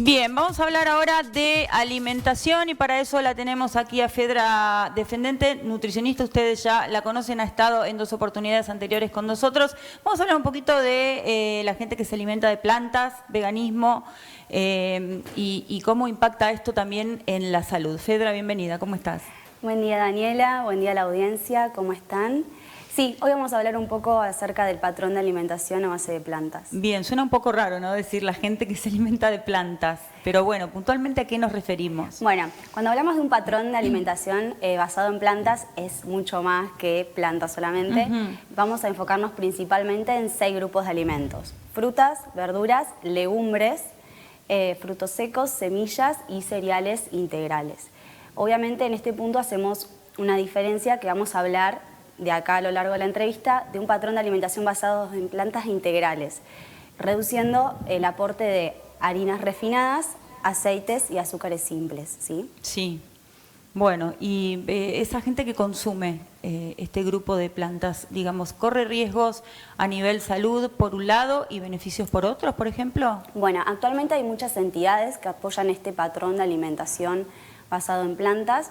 Bien, vamos a hablar ahora de alimentación y para eso la tenemos aquí a Fedra Defendente, nutricionista. Ustedes ya la conocen, ha estado en 2 oportunidades anteriores con nosotros. Vamos a hablar un poquito de la gente que se alimenta de plantas, veganismo y cómo impacta esto también en la salud. Fedra, bienvenida, ¿cómo estás? Buen día, Daniela, buen día a la audiencia, ¿cómo están? Sí, hoy vamos a hablar un poco acerca del patrón de alimentación a base de plantas. Bien, suena un poco raro, ¿no? Decir la gente que se alimenta de plantas, pero bueno, puntualmente ¿a qué nos referimos? Bueno, cuando hablamos de un patrón de alimentación basado en plantas, es mucho más que plantas solamente. Vamos a enfocarnos principalmente en 6 grupos de alimentos: frutas, verduras, legumbres, frutos secos, semillas y cereales integrales. Obviamente en este punto hacemos una diferencia que vamos a hablar de acá a lo largo de la entrevista, de un patrón de alimentación basado en plantas integrales, reduciendo el aporte de harinas refinadas, aceites y azúcares simples, ¿sí? Sí. Bueno, y esa gente que consume este grupo de plantas, digamos, ¿corre riesgos a nivel salud por un lado y beneficios por otros, por ejemplo? Bueno, actualmente hay muchas entidades que apoyan este patrón de alimentación basado en plantas.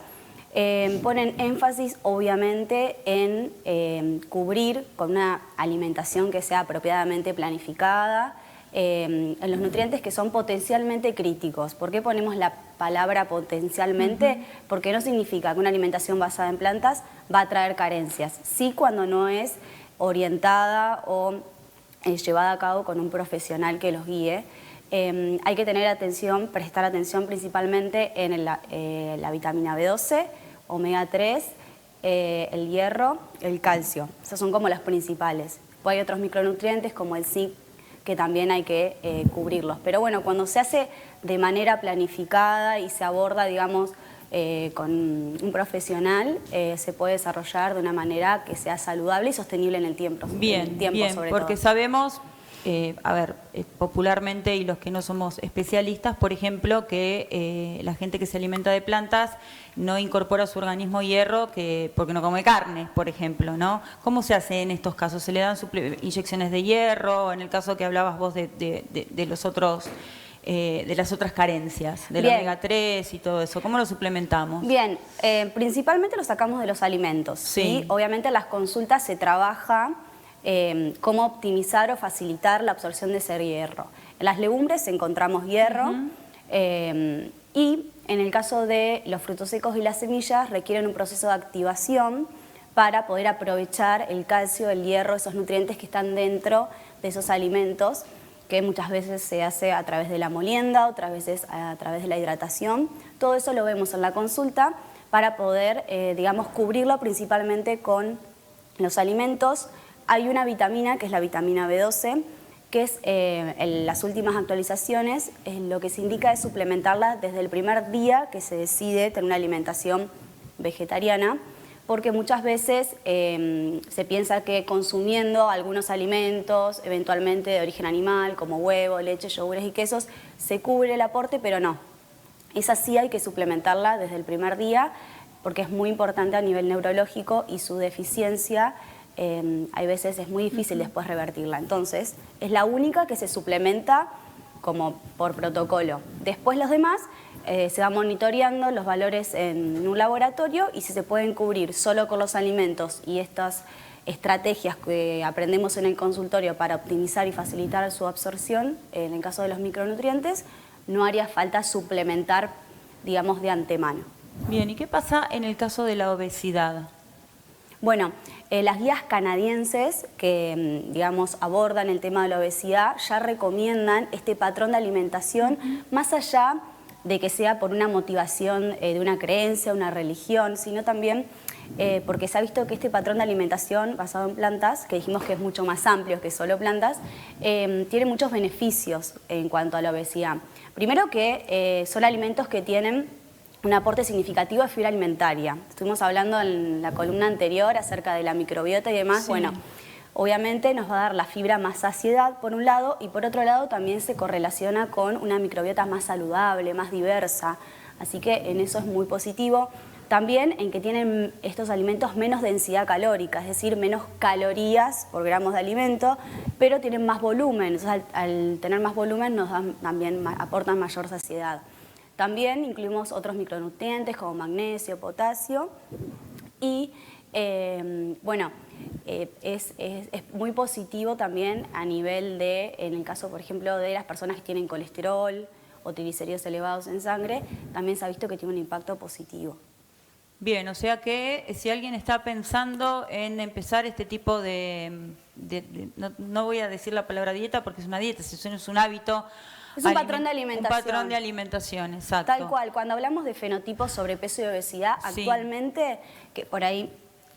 Ponen énfasis obviamente en cubrir con una alimentación que sea apropiadamente planificada, en los nutrientes que son potencialmente críticos. ¿Por qué ponemos la palabra potencialmente? Porque no significa que una alimentación basada en plantas va a traer carencias. Sí, cuando no es orientada o llevada a cabo con un profesional que los guíe. Hay que tener atención, prestar atención principalmente en la vitamina B12, omega 3, el hierro, el calcio. Esas son como las principales. Después hay otros micronutrientes como el zinc, que también hay que cubrirlos. Pero bueno, cuando se hace de manera planificada y se aborda, digamos, con un profesional, se puede desarrollar de una manera que sea saludable y sostenible en el tiempo. Bien, porque sabemos, popularmente, y los que no somos especialistas, por ejemplo, que la gente que se alimenta de plantas no incorpora a su organismo hierro porque no come carne, por ejemplo, ¿no? ¿Cómo se hace en estos casos? ¿Se le dan inyecciones de hierro? En el caso que hablabas vos de los otros... de las otras carencias, del omega 3 y todo eso, ¿cómo lo suplementamos? Bien, principalmente lo sacamos de los alimentos, ¿sí? Obviamente en las consultas se trabaja cómo optimizar o facilitar la absorción de ese hierro. En las legumbres encontramos hierro y en el caso de los frutos secos y las semillas requieren un proceso de activación para poder aprovechar el calcio, el hierro, esos nutrientes que están dentro de esos alimentos, que muchas veces se hace a través de la molienda, otras veces a través de la hidratación. Todo eso lo vemos en la consulta para poder, digamos, cubrirlo principalmente con los alimentos. Hay una vitamina, que es la vitamina B12, que es en las últimas actualizaciones, lo que se indica es suplementarla desde el primer día que se decide tener una alimentación vegetariana, porque muchas veces se piensa que consumiendo algunos alimentos, eventualmente de origen animal, como huevo, leche, yogures y quesos, se cubre el aporte, pero no. Esa sí hay que suplementarla desde el primer día, porque es muy importante a nivel neurológico y su deficiencia hay veces es muy difícil después revertirla. Entonces, es la única que se suplementa como por protocolo. Después los demás se van monitoreando los valores en un laboratorio y si se pueden cubrir solo con los alimentos y estas estrategias que aprendemos en el consultorio para optimizar y facilitar su absorción, en el caso de los micronutrientes, no haría falta suplementar, digamos, de antemano. Bien, ¿y qué pasa en el caso de la obesidad? Bueno, las guías canadienses que, digamos, abordan el tema de la obesidad ya recomiendan este patrón de alimentación más allá de que sea por una motivación de una creencia, una religión, sino también porque se ha visto que este patrón de alimentación basado en plantas, que dijimos que es mucho más amplio que solo plantas, tiene muchos beneficios en cuanto a la obesidad. Primero que son alimentos que tienen un aporte significativo de fibra alimentaria. Estuvimos hablando en la columna anterior acerca de la microbiota y demás. Sí. Bueno, obviamente nos va a dar la fibra más saciedad por un lado y por otro lado también se correlaciona con una microbiota más saludable, más diversa. Así que en eso es muy positivo. También en que tienen estos alimentos menos densidad calórica, es decir, menos calorías por gramos de alimento, pero tienen más volumen. Entonces, al tener más volumen nos dan, también aportan mayor saciedad. También incluimos otros micronutrientes como magnesio, potasio y bueno, es muy positivo también a nivel de, en el caso por ejemplo de las personas que tienen colesterol o triglicéridos elevados en sangre, también se ha visto que tiene un impacto positivo. Bien, o sea que si alguien está pensando en empezar este tipo no voy a decir la palabra dieta porque es una dieta, es un hábito. Es un patrón de alimentación. Un patrón de alimentación, exacto. Tal cual, cuando hablamos de fenotipos, sobrepeso y obesidad, sí. Actualmente, que por ahí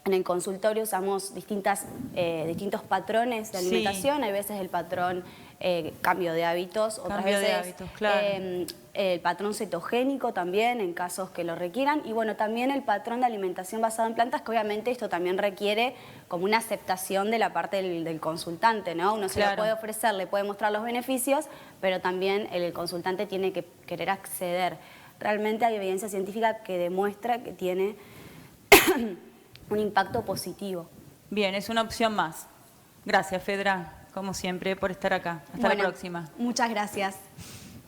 en el consultorio usamos distintos patrones de alimentación, sí. Hay veces el patrón cambio de hábitos, otras veces claro. El patrón cetogénico también, en casos que lo requieran, y bueno, también el patrón de alimentación basado en plantas, que obviamente esto también requiere como una aceptación de la parte del consultante, ¿no? Uno se lo puede ofrecer, le puede mostrar los beneficios, pero también el consultante tiene que querer acceder. Realmente hay evidencia científica que demuestra que tiene un impacto positivo. Bien, es una opción más. Gracias, Fedra, como siempre, por estar acá. Hasta la próxima. Muchas gracias.